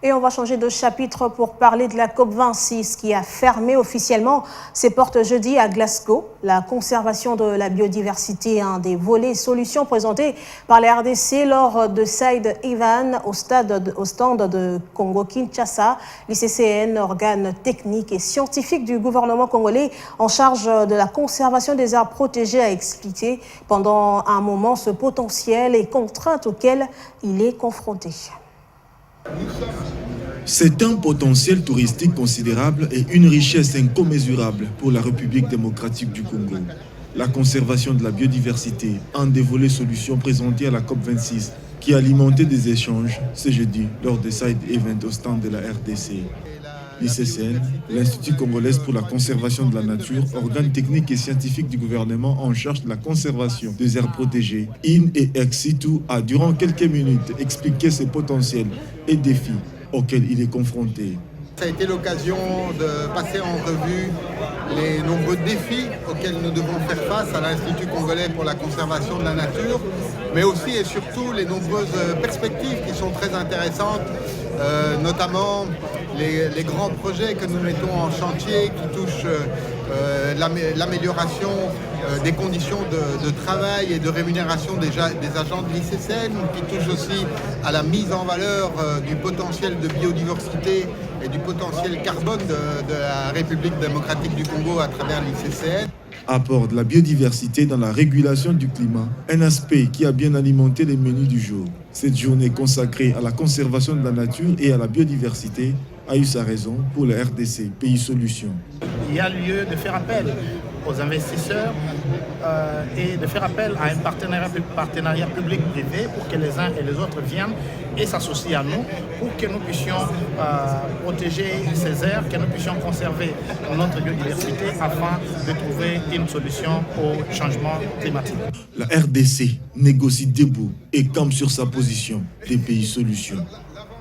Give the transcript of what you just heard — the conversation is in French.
Et on va changer de chapitre pour parler de la COP26 qui a fermé officiellement ses portes jeudi à Glasgow. La conservation de la biodiversité, un des volets solutions présentés par la RDC lors de Side Event au stand de Congo-Kinshasa. L'ICCN, organe technique et scientifique du gouvernement congolais en charge de la conservation des aires protégées, a expliqué pendant un moment ce potentiel et contraintes auxquelles il est confronté. C'est un potentiel touristique considérable et une richesse incommensurable pour la République démocratique du Congo. La conservation de la biodiversité, un des volets solutions présentés à la COP26, qui a alimenté des échanges ce jeudi lors des Side Event au stand de la RDC. L'ICCN, l'Institut congolais pour la conservation de la nature, organe technique et scientifique du gouvernement en charge de la conservation des aires protégées, IN et ex-situ, a durant quelques minutes expliqué ses potentiels et défis auxquels il est confronté. Ça a été l'occasion de passer en revue les nombreux défis auxquels nous devons faire face à l'Institut congolais pour la conservation de la nature, mais aussi et surtout les nombreuses perspectives qui sont très intéressantes, notamment les grands projets que nous mettons en chantier qui touchent l'amélioration des conditions de travail et de rémunération des agents de l'ICCN, qui touchent aussi à la mise en valeur du potentiel de biodiversité et du potentiel carbone de la République démocratique du Congo à travers l'ICCN. Apport de la biodiversité dans la régulation du climat, un aspect qui a bien alimenté les menus du jour. Cette journée consacrée à la conservation de la nature et à la biodiversité a eu sa raison pour le RDC, Pays Solutions. Il y a lieu de faire appel aux investisseurs et de faire appel à un partenariat public-privé pour que les uns et les autres viennent et s'associent à nous pour que nous puissions protéger ces aires, que nous puissions conserver notre biodiversité afin de trouver une solution au changement climatique. La RDC négocie debout et campe sur sa position des Pays Solutions.